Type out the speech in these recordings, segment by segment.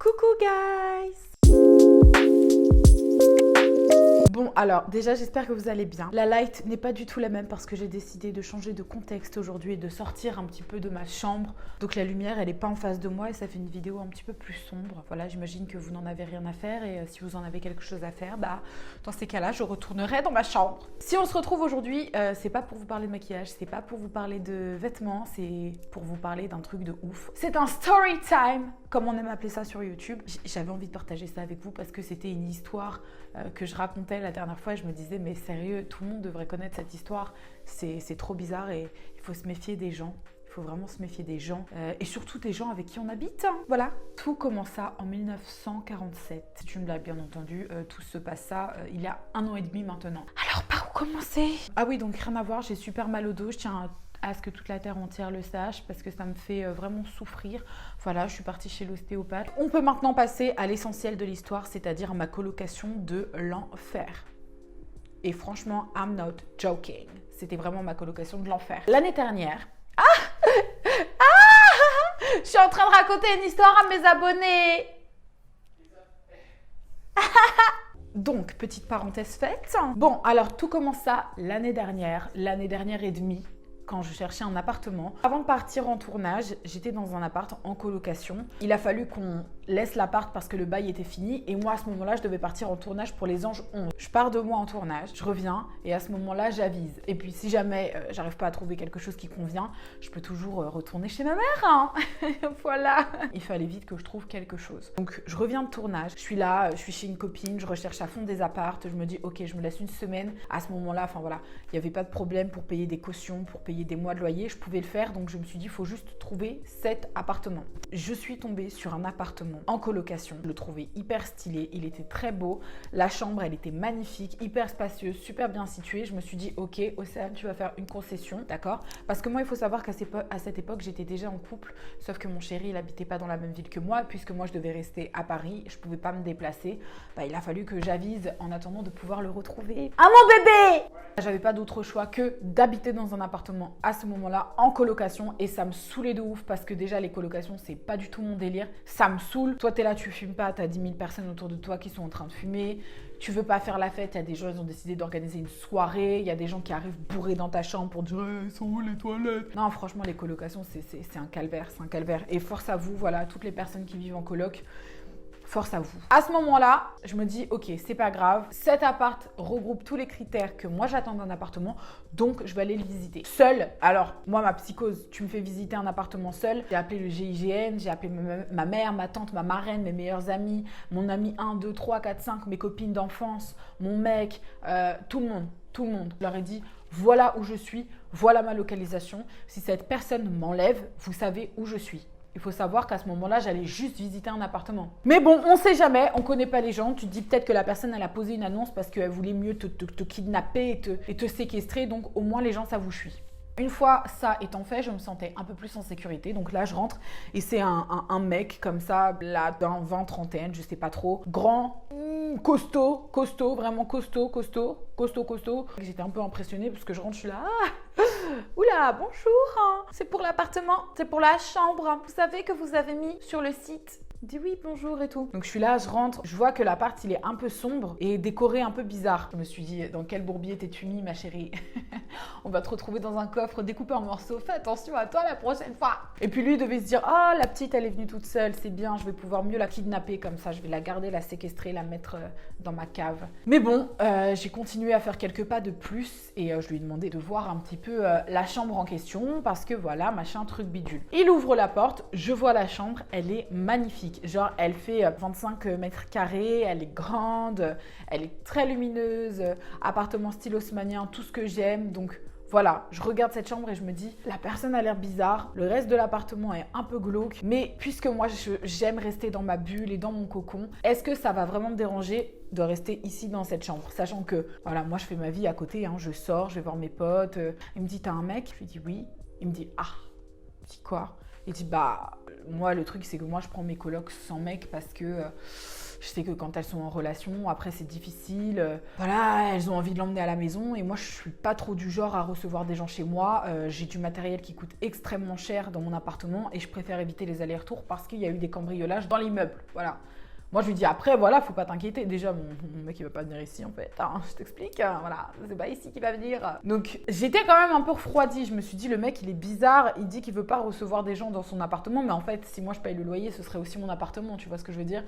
Coucou guys! Bon alors déjà j'espère que vous allez bien. La light n'est pas du tout la même parce que j'ai décidé de changer de contexte aujourd'hui et de sortir un petit peu de ma chambre. Donc la lumière elle n'est pas en face de moi et ça fait une vidéo un petit peu plus sombre. Voilà, j'imagine que vous n'en avez rien à faire et si vous en avez quelque chose à faire, bah dans ces cas-là je retournerai dans ma chambre. Si on se retrouve aujourd'hui, c'est pas pour vous parler de maquillage, c'est pas pour vous parler de vêtements, c'est pour vous parler d'un truc de ouf. C'est un story time comme on aime appeler ça sur YouTube. J'avais envie de partager ça avec vous parce que c'était une histoire que je racontais la dernière fois. Je me disais mais sérieux, tout le monde devrait connaître cette histoire. C'est trop bizarre et il faut se méfier des gens. Il faut vraiment se méfier des gens et surtout des gens avec qui on habite. Voilà, tout commença en 1947. C'est une blague bien entendu, tout se passa il y a 1 an et demi maintenant. Alors par où commencer? Ah oui, donc rien à voir, j'ai super mal au dos, je tiens à ce que toute la terre entière le sache parce que ça me fait vraiment souffrir. Voilà, je suis partie chez l'ostéopathe. On peut maintenant passer à l'essentiel de l'histoire, c'est-à-dire ma colocation de l'enfer. Et franchement, I'm not joking. C'était vraiment ma colocation de l'enfer. L'année dernière... Je suis en train de raconter une histoire à mes abonnés. Donc, petite parenthèse faite. Bon, alors tout commença l'année dernière et demie, quand je cherchais un appartement. Avant de partir en tournage, j'étais dans un appart en colocation. Il a fallu qu'on laisse l'appart parce que le bail était fini. Et moi, à ce moment-là, je devais partir en tournage pour Les Anges 11. Je pars 2 mois en tournage, je reviens et à ce moment-là, j'avise. Et puis, si jamais j'arrive pas à trouver quelque chose qui convient, je peux toujours retourner chez ma mère. Hein. Voilà. Il fallait vite que je trouve quelque chose. Donc, je reviens de tournage. Je suis là, je suis chez une copine, je recherche à fond des appartes. Je me dis, ok, je me laisse une semaine. À ce moment-là, enfin voilà, il n'y avait pas de problème pour payer des cautions, pour payer des mois de loyer. Je pouvais le faire. Donc, je me suis dit, il faut juste trouver cet appartement. Je suis tombée sur un appartement en colocation. Je le trouvais hyper stylé. Il était très beau. La chambre, elle était magnifique, hyper spacieuse, super bien située. Je me suis dit, ok, Océane, tu vas faire une concession, d'accord? Parce que moi, il faut savoir qu'à cette époque, j'étais déjà en couple. Sauf que mon chéri, il habitait pas dans la même ville que moi. Puisque moi, je devais rester à Paris. Je pouvais pas me déplacer. Bah, il a fallu que j'avise en attendant de pouvoir le retrouver. Ah, mon bébé! J'avais pas d'autre choix que d'habiter dans un appartement à ce moment-là en colocation et ça me saoulait de ouf parce que déjà les colocations c'est pas du tout mon délire, ça me saoule. Toi t'es là, tu fumes pas, t'as 10 000 personnes autour de toi qui sont en train de fumer, tu veux pas faire la fête, il y a des gens, ils ont décidé d'organiser une soirée, il y a des gens qui arrivent bourrés dans ta chambre pour dire hey, sont où les toilettes? Non franchement les colocations c'est un calvaire, et force à vous, voilà, toutes les personnes qui vivent en coloc, force à vous. À ce moment-là, je me dis, ok, c'est pas grave. Cet appart regroupe tous les critères que moi j'attends d'un appartement, donc je vais aller le visiter. Seule, alors moi ma psychose, tu me fais visiter un appartement seul. J'ai appelé le GIGN, j'ai appelé ma mère, ma tante, ma marraine, mes meilleurs amis, mon ami 1, 2, 3, 4, 5, mes copines d'enfance, mon mec, tout le monde. Je leur ai dit, voilà où je suis, voilà ma localisation. Si cette personne m'enlève, vous savez où je suis. Il faut savoir qu'à ce moment-là, j'allais juste visiter un appartement. Mais bon, on sait jamais, on connaît pas les gens. Tu te dis peut-être que la personne, elle a posé une annonce parce qu'elle voulait mieux te kidnapper et te séquestrer. Donc au moins, les gens savent où je suis. Une fois ça étant fait, je me sentais un peu plus en sécurité. Donc là, je rentre et c'est un mec comme ça, là, d'un 20, trentaine, je sais pas trop. Grand, costaud, vraiment costaud. J'étais un peu impressionnée parce que je rentre, je suis là. Ah, oula, bonjour. C'est pour l'appartement, c'est pour la chambre. Vous savez que vous avez mis sur le site. Je dis oui, bonjour et tout. Donc je suis là, je rentre, je vois que l'appart il est un peu sombre et décoré un peu bizarre. Je me suis dit, dans quel bourbier t'es-tu mis ma chérie? On va te retrouver dans un coffre découpé en morceaux. Fais attention à toi la prochaine fois. Et puis lui il devait se dire, ah la petite elle est venue toute seule, c'est bien, je vais pouvoir mieux la kidnapper comme ça. Je vais la garder, la séquestrer, la mettre dans ma cave. Mais bon, j'ai continué à faire quelques pas de plus et je lui ai demandé de voir un petit peu la chambre en question parce que voilà, machin, truc bidule. Il ouvre la porte, je vois la chambre, elle est magnifique. Genre, elle fait 25 mètres carrés, elle est grande, elle est très lumineuse, appartement style haussmannien, tout ce que j'aime. Donc voilà, je regarde cette chambre et je me dis, la personne a l'air bizarre, le reste de l'appartement est un peu glauque, mais puisque moi j'aime rester dans ma bulle et dans mon cocon, est-ce que ça va vraiment me déranger de rester ici dans cette chambre? Sachant que, voilà, moi je fais ma vie à côté, hein, je sors, je vais voir mes potes. Il me dit, t'as un mec? Je lui dis oui. Il me dit, ah, je dis quoi? Il dit, bah, moi, le truc, c'est que moi, je prends mes colocs sans mec parce que Je sais que quand elles sont en relation, après c'est difficile. Voilà, elles ont envie de l'emmener à la maison et moi je suis pas trop du genre à recevoir des gens chez moi. J'ai du matériel qui coûte extrêmement cher dans mon appartement et je préfère éviter les allers-retours parce qu'il y a eu des cambriolages dans l'immeuble. Voilà. Moi, je lui dis après, voilà, faut pas t'inquiéter. Déjà, mon mec, il va pas venir ici, en fait. Hein, je t'explique, voilà, c'est pas ici qu'il va venir. Donc, j'étais quand même un peu refroidie. Je me suis dit, le mec, il est bizarre. Il dit qu'il veut pas recevoir des gens dans son appartement. Mais en fait, si moi, je paye le loyer, ce serait aussi mon appartement. Tu vois ce que je veux dire?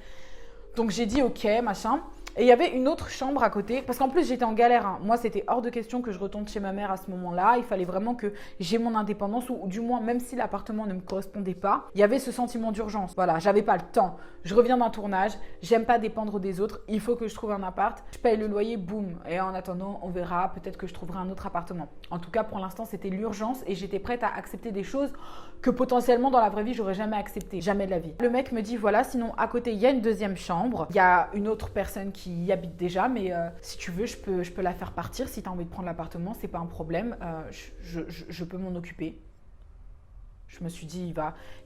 Donc, j'ai dit, ok, machin. Et il y avait une autre chambre à côté, parce qu'en plus j'étais en galère. Hein. Moi, c'était hors de question que je retourne chez ma mère à ce moment-là. Il fallait vraiment que j'ai mon indépendance, ou du moins, même si l'appartement ne me correspondait pas, il y avait ce sentiment d'urgence. Voilà, j'avais pas le temps. Je reviens d'un tournage, j'aime pas dépendre des autres. Il faut que je trouve un appart. Je paye le loyer, boum. Et en attendant, on verra. Peut-être que je trouverai un autre appartement. En tout cas, pour l'instant, c'était l'urgence et j'étais prête à accepter des choses que potentiellement dans la vraie vie, j'aurais jamais accepté. Jamais de la vie. Le mec me dit voilà, sinon à côté, il y a une deuxième chambre. Il y a une autre personne qui y habite déjà, mais si tu veux, je peux la faire partir. Si tu as envie de prendre l'appartement, c'est pas un problème. Je peux m'en occuper. Je me suis dit,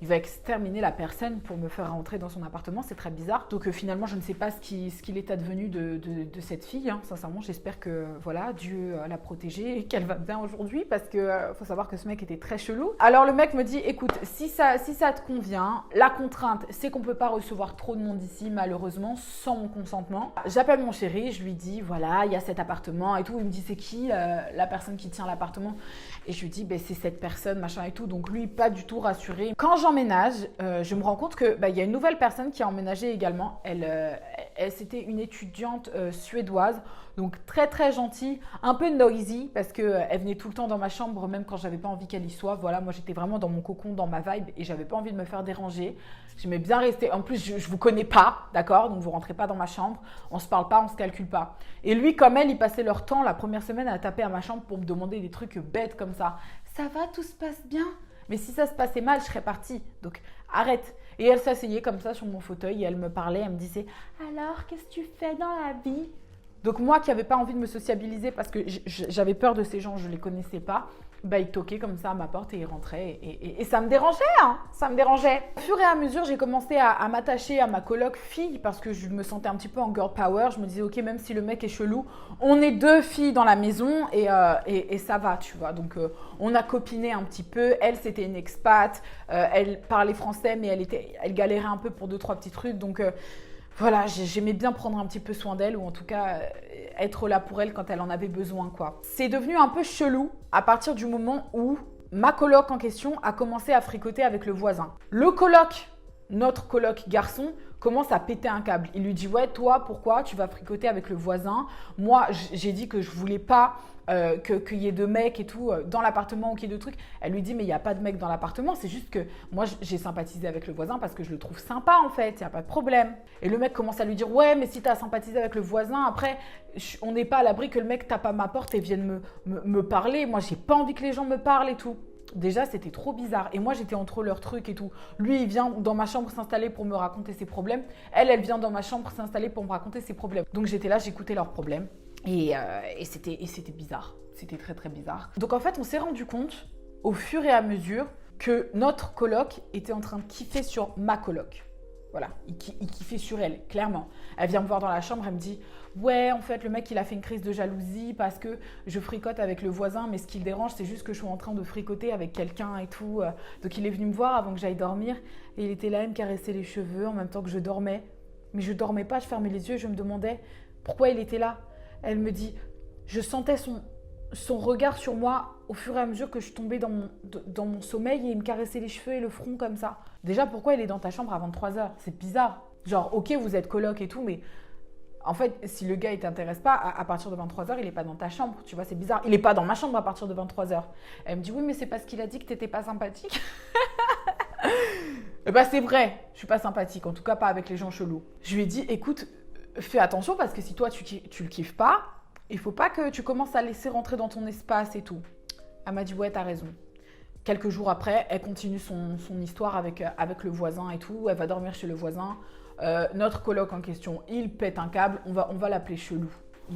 il va exterminer la personne pour me faire rentrer dans son appartement. C'est très bizarre. Donc finalement, je ne sais pas ce qu'il est advenu de cette fille. Hein. Sincèrement, j'espère que voilà, Dieu l'a protégée et qu'elle va bien aujourd'hui parce que faut savoir que ce mec était très chelou. Alors le mec me dit, écoute, si ça te convient, la contrainte, c'est qu'on ne peut pas recevoir trop de monde ici, malheureusement, sans mon consentement. J'appelle mon chéri, je lui dis, voilà, il y a cet appartement et tout. Il me dit, c'est qui la personne qui tient l'appartement? Et je lui dis, c'est cette personne, machin et tout. Donc lui, pas du tout rassuré. Quand j'emménage, je me rends compte que il y a une nouvelle personne qui a emménagé également. Elle c'était une étudiante suédoise, donc très très gentille, un peu noisy parce que elle venait tout le temps dans ma chambre, même quand j'avais pas envie qu'elle y soit. Voilà, moi j'étais vraiment dans mon cocon, dans ma vibe et j'avais pas envie de me faire déranger. J'aimais bien rester. En plus, je vous connais pas, d'accord? Donc vous rentrez pas dans ma chambre, on se parle pas, on se calcule pas. Et lui, comme elle, ils passaient leur temps la première semaine à taper à ma chambre pour me demander des trucs bêtes comme ça. Ça va, tout se passe bien? Mais si ça se passait mal, je serais partie. Donc, arrête. Et elle s'asseyait comme ça sur mon fauteuil et elle me parlait. Elle me disait « Alors, qu'est-ce que tu fais dans la vie ?» Donc, moi qui n'avais pas envie de me sociabiliser parce que j'avais peur de ces gens, je ne les connaissais pas, il toquait comme ça à ma porte et il rentrait. Et ça me dérangeait, hein. Ça me dérangeait. Au fur et à mesure, j'ai commencé à m'attacher à ma coloc fille parce que je me sentais un petit peu en girl power. Je me disais, ok, même si le mec est chelou, on est deux filles dans la maison et ça va, tu vois. Donc, on a copiné un petit peu. Elle, c'était une expat. Elle parlait français, mais elle galérait un peu pour 2-3 petits trucs. Donc, voilà, j'aimais bien prendre un petit peu soin d'elle ou en tout cas être là pour elle quand elle en avait besoin, quoi. C'est devenu un peu chelou à partir du moment où ma coloc en question a commencé à fricoter avec le voisin. Le coloc, notre coloc garçon, commence à péter un câble. Il lui dit « Ouais, toi, pourquoi tu vas fricoter avec le voisin ?» Moi, j'ai dit que je voulais pas qu'il y ait de mecs et tout dans l'appartement ou qu'il y ait de trucs. Elle lui dit « Mais il n'y a pas de mecs dans l'appartement. C'est juste que moi, j'ai sympathisé avec le voisin parce que je le trouve sympa, en fait. Il n'y a pas de problème. » Et le mec commence à lui dire « Ouais, mais si tu as sympathisé avec le voisin, après, on n'est pas à l'abri que le mec tape à ma porte et vienne me parler. Moi, j'ai pas envie que les gens me parlent et tout. » Déjà, c'était trop bizarre. Et moi, j'étais entre leurs trucs et tout. Lui, il vient dans ma chambre s'installer pour me raconter ses problèmes. Elle vient dans ma chambre s'installer pour me raconter ses problèmes. Donc, j'étais là, j'écoutais leurs problèmes. Et c'était bizarre. C'était très, très bizarre. Donc, en fait, on s'est rendu compte, au fur et à mesure, que notre coloc était en train de kiffer sur ma coloc. Voilà, il kiffait sur elle, clairement. Elle vient me voir dans la chambre, elle me dit « Ouais, en fait, le mec, il a fait une crise de jalousie parce que je fricote avec le voisin, mais ce qui le dérange, c'est juste que je suis en train de fricoter avec quelqu'un et tout. » Donc, il est venu me voir avant que j'aille dormir et il était là, il me caressait les cheveux en même temps que je dormais. Mais je dormais pas, je fermais les yeux et je me demandais pourquoi il était là. Elle me dit « Je sentais son regard sur moi au fur et à mesure que je tombais dans mon sommeil et il me caressait les cheveux et le front comme ça. Déjà, pourquoi il est dans ta chambre à 23h? C'est bizarre. Genre, ok, vous êtes coloc et tout, mais en fait, si le gars ne t'intéresse pas, à partir de 23h, il n'est pas dans ta chambre. Tu vois, c'est bizarre. Il n'est pas dans ma chambre à partir de 23h. Elle me dit, oui, mais c'est parce qu'il a dit que tu n'étais pas sympathique. C'est vrai, je ne suis pas sympathique, en tout cas pas avec les gens chelous. Je lui ai dit, écoute, fais attention parce que si toi, tu le kiffes pas, il ne faut pas que tu commences à laisser rentrer dans ton espace et tout. Elle m'a dit, ouais, t'as raison. Quelques jours après, elle continue son histoire avec le voisin et tout. Elle va dormir chez le voisin. Notre coloc en question, il pète un câble. On va l'appeler Chelou.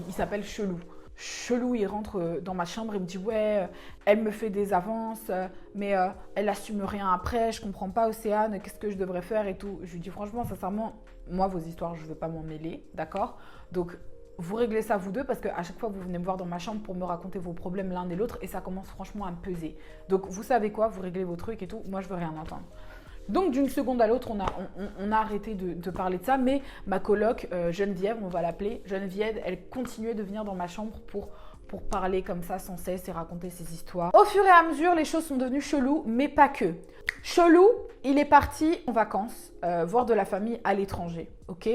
Il s'appelle Chelou. Chelou, il rentre dans ma chambre. Il me dit, ouais, elle me fait des avances, mais elle assume rien après. Je comprends pas, Océane, qu'est-ce que je devrais faire et tout. Je lui dis, franchement, sincèrement, moi, vos histoires, je ne veux pas m'en mêler, d'accord? Donc, vous réglez ça vous deux parce qu'à chaque fois, vous venez me voir dans ma chambre pour me raconter vos problèmes l'un et l'autre et ça commence franchement à me peser. Donc, vous savez quoi? Vous réglez vos trucs et tout. Moi, je veux rien entendre. Donc, d'une seconde à l'autre, on a arrêté de parler de ça. Mais ma coloc, Geneviève, on va l'appeler, Geneviève, elle continuait de venir dans ma chambre pour parler comme ça sans cesse et raconter ses histoires. Au fur et à mesure, les choses sont devenues cheloues, mais pas que. Chelou, il est parti en vacances, voir de la famille à l'étranger, ok?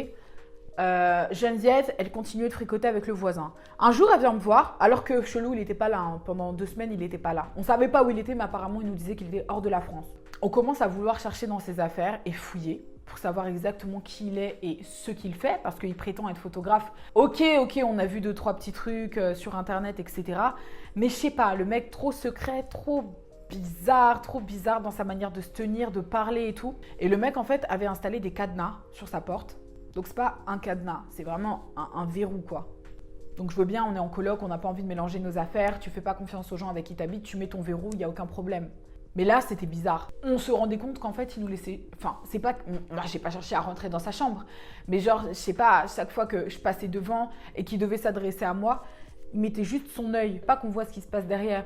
Geneviève, elle continuait de fricoter avec le voisin. Un jour, elle vient me voir, alors que Chelou, il n'était pas là. Hein. Pendant 2 semaines, il n'était pas là. On ne savait pas où il était, mais apparemment, il nous disait qu'il était hors de la France. On commence à vouloir chercher dans ses affaires et fouiller pour savoir exactement qui il est et ce qu'il fait, parce qu'il prétend être photographe. Ok, on a vu 2-3 petits trucs sur Internet, etc. Mais je sais pas, le mec trop secret, trop bizarre dans sa manière de se tenir, de parler et tout. Et le mec, en fait, avait installé des cadenas sur sa porte. Donc, c'est pas un cadenas, c'est vraiment un verrou, quoi. Donc, je veux bien, on est en coloc, on n'a pas envie de mélanger nos affaires, tu fais pas confiance aux gens avec qui tu habites, tu mets ton verrou, il n'y a aucun problème. Mais là, c'était bizarre. On se rendait compte qu'en fait, il nous laissait... Enfin, c'est pas... Moi, j'ai pas cherché à rentrer dans sa chambre. Mais genre, je sais pas, à chaque fois que je passais devant et qu'il devait s'adresser à moi, il mettait juste son œil, pas qu'on voit ce qui se passe derrière.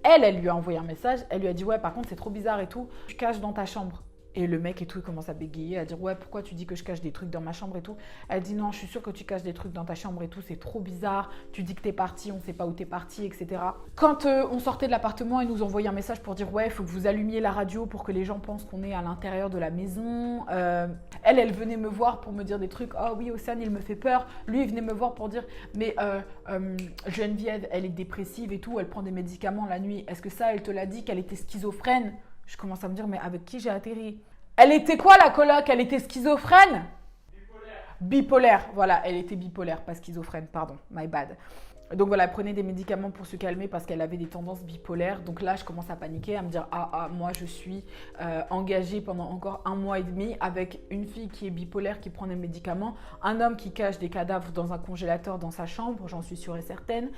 Elle lui a envoyé un message, elle lui a dit « Ouais, par contre, c'est trop bizarre et tout, tu caches dans ta chambre. » Et le mec et tout, il commence à bégayer, à dire « Ouais, pourquoi tu dis que je cache des trucs dans ma chambre et tout ?» Elle dit « Non, je suis sûre que tu caches des trucs dans ta chambre et tout, c'est trop bizarre. Tu dis que t'es parti, on sait pas où t'es parti, etc. » Quand on sortait de l'appartement, il nous envoyait un message pour dire « Ouais, il faut que vous allumiez la radio pour que les gens pensent qu'on est à l'intérieur de la maison. » Elle venait me voir pour me dire des trucs « Oh oui, Océane, il me fait peur. » Lui, il venait me voir pour dire « Mais Geneviève, elle est dépressive et tout, elle prend des médicaments la nuit. Est-ce que ça, elle te l'a dit qu'elle était schizophrène ?» Je commence à me dire, mais avec qui j'ai atterri? Elle était quoi la coloc? Elle était schizophrène? Bipolaire, voilà, elle était bipolaire, pas schizophrène, pardon, my bad. Donc voilà, elle prenait des médicaments pour se calmer parce qu'elle avait des tendances bipolaires. Donc là, je commence à paniquer, à me dire, moi je suis engagée pendant encore 1 mois et demi avec une fille qui est bipolaire, qui prend des médicaments, un homme qui cache des cadavres dans un congélateur dans sa chambre, j'en suis sûre et certaine.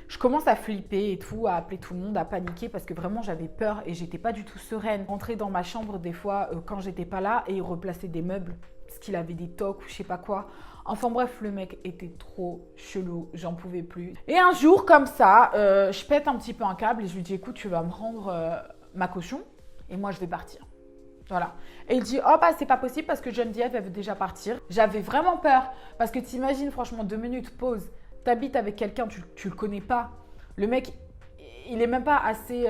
Je commence à flipper et tout, à appeler tout le monde, à paniquer parce que vraiment j'avais peur et j'étais pas du tout sereine. Rentrer dans ma chambre des fois quand j'étais pas là et il replaçait des meubles parce qu'il avait des tocs ou je sais pas quoi. Enfin bref, le mec était trop chelou, j'en pouvais plus. Et un jour comme ça, je pète un petit peu un câble et je lui dis écoute, tu vas me rendre ma caution et moi je vais partir. Voilà. Et il dit oh bah c'est pas possible parce que Geneviève elle veut déjà partir. J'avais vraiment peur parce que t'imagines franchement 2 minutes pause. T'habites avec quelqu'un, tu le connais pas. Le mec, il est même pas assez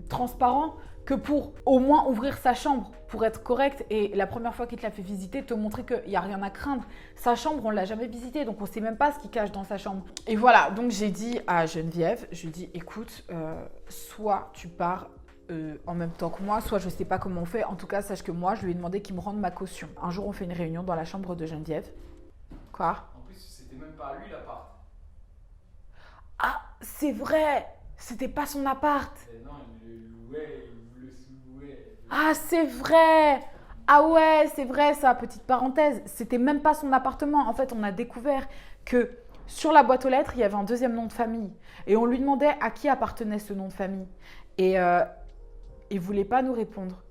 transparent que pour au moins ouvrir sa chambre, pour être correct. Et la première fois qu'il te l'a fait visiter, te montrer qu'il n'y a rien à craindre. Sa chambre, on ne l'a jamais visitée, donc on ne sait même pas ce qu'il cache dans sa chambre. Et voilà, donc j'ai dit à Geneviève, je lui ai dit, écoute, soit tu pars en même temps que moi, soit je ne sais pas comment on fait. En tout cas, sache que moi, je lui ai demandé qu'il me rende ma caution. Un jour, on fait une réunion dans la chambre de Geneviève. Quoi? En plus, c'était même pas à lui l'appart. Ah, c'est vrai, c'était pas son appart. Non, il le sous-louait. Ah, c'est vrai. Ah ouais, c'est vrai ça, petite parenthèse. C'était même pas son appartement. En fait, on a découvert que sur la boîte aux lettres, il y avait un 2e nom de famille. Et on lui demandait à qui appartenait ce nom de famille. Et il voulait pas nous répondre.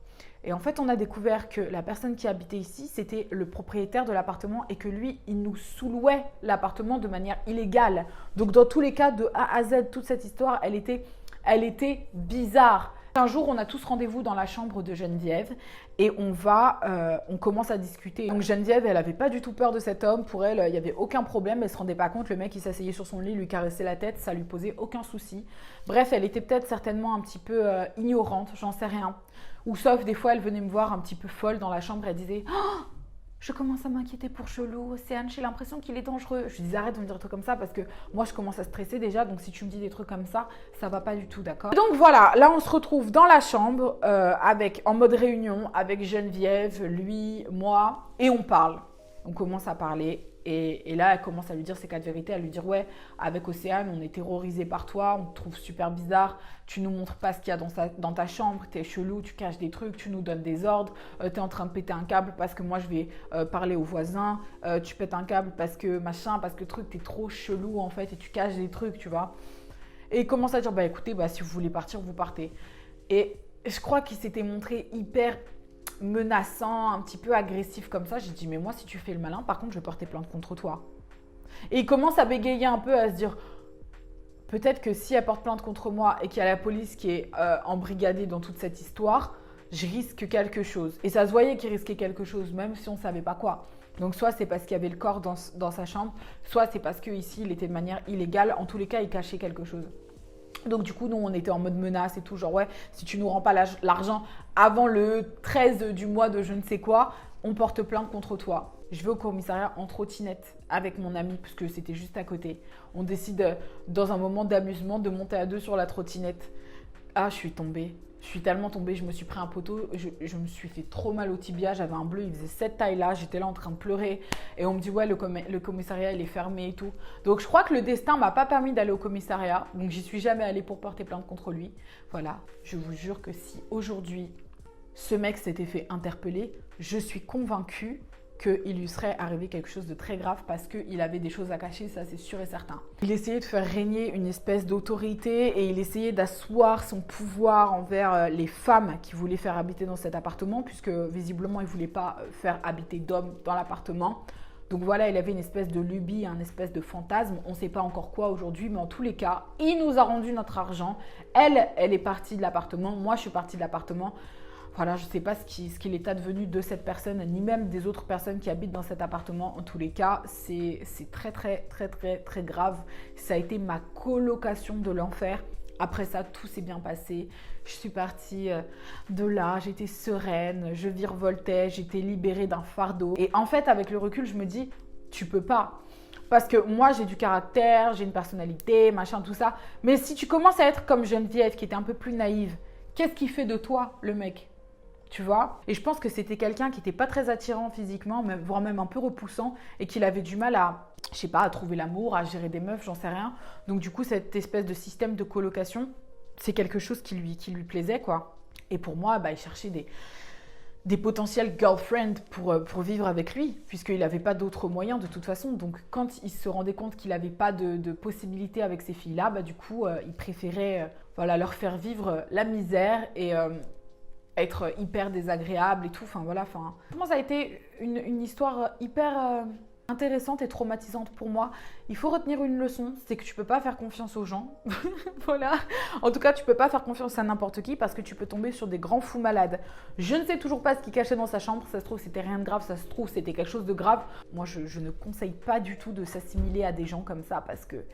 Et en fait, on a découvert que la personne qui habitait ici, c'était le propriétaire de l'appartement et que lui, il nous sous-louait l'appartement de manière illégale. Donc, dans tous les cas, de A à Z, toute cette histoire, elle était bizarre. Un jour, on a tous rendez-vous dans la chambre de Geneviève et on commence à discuter. Donc Geneviève, elle n'avait pas du tout peur de cet homme. Pour elle, il n'y avait aucun problème. Elle ne se rendait pas compte. Le mec, il s'asseyait sur son lit, lui caressait la tête. Ça lui posait aucun souci. Bref, elle était peut-être certainement un petit peu ignorante. J'en sais rien. Ou sauf, des fois, elle venait me voir un petit peu folle dans la chambre. Elle disait oh, je commence à m'inquiéter pour Chelou, Océane, j'ai l'impression qu'il est dangereux. Je lui dis arrête de me dire des trucs comme ça parce que moi je commence à stresser déjà, donc si tu me dis des trucs comme ça va pas du tout, d'accord? Donc voilà, là on se retrouve dans la chambre en mode réunion avec Geneviève, lui, moi, et on parle. On commence à parler et là elle commence à lui dire ses 4 vérités, à lui dire ouais, avec Océane on est terrorisé par toi, on te trouve super bizarre, tu nous montres pas ce qu'il y a dans ta chambre, t'es chelou, tu caches des trucs, tu nous donnes des ordres, t'es en train de péter un câble parce que moi je vais parler aux voisins, tu pètes un câble parce que machin, parce que truc, t'es trop chelou en fait et tu caches des trucs, tu vois. Et il commence à dire bah écoutez, si vous voulez partir, vous partez. Et je crois qu'il s'était montré hyper menaçant, un petit peu agressif comme ça. J'ai dit, mais moi, si tu fais le malin, par contre, je vais porter plainte contre toi. Et il commence à bégayer un peu, à se dire, peut-être que si elle porte plainte contre moi et qu'il y a la police qui est embrigadée dans toute cette histoire, je risque quelque chose. Et ça se voyait qu'il risquait quelque chose, même si on ne savait pas quoi. Donc soit c'est parce qu'il y avait le corps dans sa chambre, soit c'est parce qu'ici, il était de manière illégale. En tous les cas, il cachait quelque chose. Donc du coup, nous, on était en mode menace et tout, genre ouais, si tu nous rends pas l'argent avant le 13 du mois de je ne sais quoi, on porte plainte contre toi. Je vais au commissariat en trottinette avec mon ami, parce que c'était juste à côté. On décide, dans un moment d'amusement, de monter à 2 sur la trottinette. Ah, je suis tombée. Je suis tellement tombée, je me suis pris un poteau, je me suis fait trop mal au tibia, j'avais un bleu, il faisait cette taille-là, j'étais là en train de pleurer. Et on me dit, ouais, le commissariat, il est fermé et tout. Donc, je crois que le destin m'a pas permis d'aller au commissariat. Donc, j'y suis jamais allée pour porter plainte contre lui. Voilà, je vous jure que si aujourd'hui, ce mec s'était fait interpeller, je suis convaincue qu'il lui serait arrivé quelque chose de très grave parce qu'il avait des choses à cacher, ça c'est sûr et certain. Il essayait de faire régner une espèce d'autorité et il essayait d'asseoir son pouvoir envers les femmes qui voulaient faire habiter dans cet appartement, puisque visiblement il ne voulait pas faire habiter d'hommes dans l'appartement. Donc voilà, il avait une espèce de lubie, un espèce de fantasme, on ne sait pas encore quoi aujourd'hui, mais en tous les cas, il nous a rendu notre argent. Elle est partie de l'appartement, moi je suis partie de l'appartement. Voilà, je ne sais pas ce qu'il est advenu de cette personne, ni même des autres personnes qui habitent dans cet appartement. En tous les cas, c'est très, très, très, très, très grave. Ça a été ma colocation de l'enfer. Après ça, tout s'est bien passé. Je suis partie de là, j'étais sereine, je virevoltais, j'étais libérée d'un fardeau. Et en fait, avec le recul, je me dis, tu peux pas. Parce que moi, j'ai du caractère, j'ai une personnalité, machin, tout ça. Mais si tu commences à être comme Geneviève, qui était un peu plus naïve, qu'est-ce qu'il fait de toi, le mec ? Tu vois? Et je pense que c'était quelqu'un qui n'était pas très attirant physiquement, voire même un peu repoussant, et qu'il avait du mal à, je sais pas, à trouver l'amour, à gérer des meufs, j'en sais rien. Donc du coup, cette espèce de système de colocation, c'est quelque chose qui lui plaisait, quoi. Et pour moi, bah, il cherchait des potentiels girlfriends pour vivre avec lui, puisqu'il n'avait pas d'autres moyens de toute façon. Donc quand il se rendait compte qu'il n'avait pas de possibilité avec ces filles-là, bah, du coup, il préférait voilà, leur faire vivre la misère et être hyper désagréable et tout. Enfin voilà, enfin, franchement, ça a été une histoire hyper intéressante et traumatisante pour moi. Il faut retenir une leçon, c'est que tu peux pas faire confiance aux gens. Voilà. En tout cas, tu peux pas faire confiance à n'importe qui parce que tu peux tomber sur des grands fous malades. Je ne sais toujours pas ce qu'il cachait dans sa chambre. Ça se trouve, c'était rien de grave. Ça se trouve, c'était quelque chose de grave. Moi, je ne conseille pas du tout de s'assimiler à des gens comme ça parce que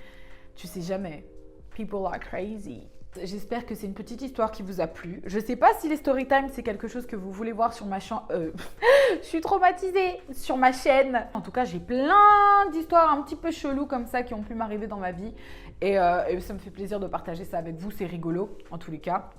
tu sais jamais. People are crazy. J'espère que c'est une petite histoire qui vous a plu. Je ne sais pas si les story time, c'est quelque chose que vous voulez voir sur ma chaîne. Je suis traumatisée sur ma chaîne. En tout cas, j'ai plein d'histoires un petit peu cheloues comme ça qui ont pu m'arriver dans ma vie. Et ça me fait plaisir de partager ça avec vous. C'est rigolo, en tous les cas.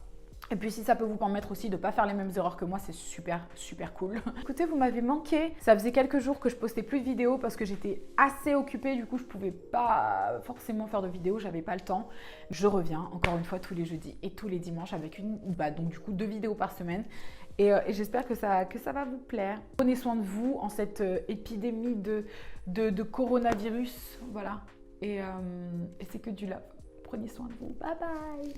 Et puis si ça peut vous permettre aussi de ne pas faire les mêmes erreurs que moi, c'est super, super cool. Écoutez, vous m'avez manqué. Ça faisait quelques jours que je postais plus de vidéos parce que j'étais assez occupée. Du coup, je ne pouvais pas forcément faire de vidéos, j'avais pas le temps. Je reviens encore une fois tous les jeudis et tous les dimanches avec donc du coup 2 vidéos par semaine. Et j'espère que ça va vous plaire. Prenez soin de vous en cette épidémie de coronavirus. Voilà. Et c'est que du love. Prenez soin de vous. Bye bye.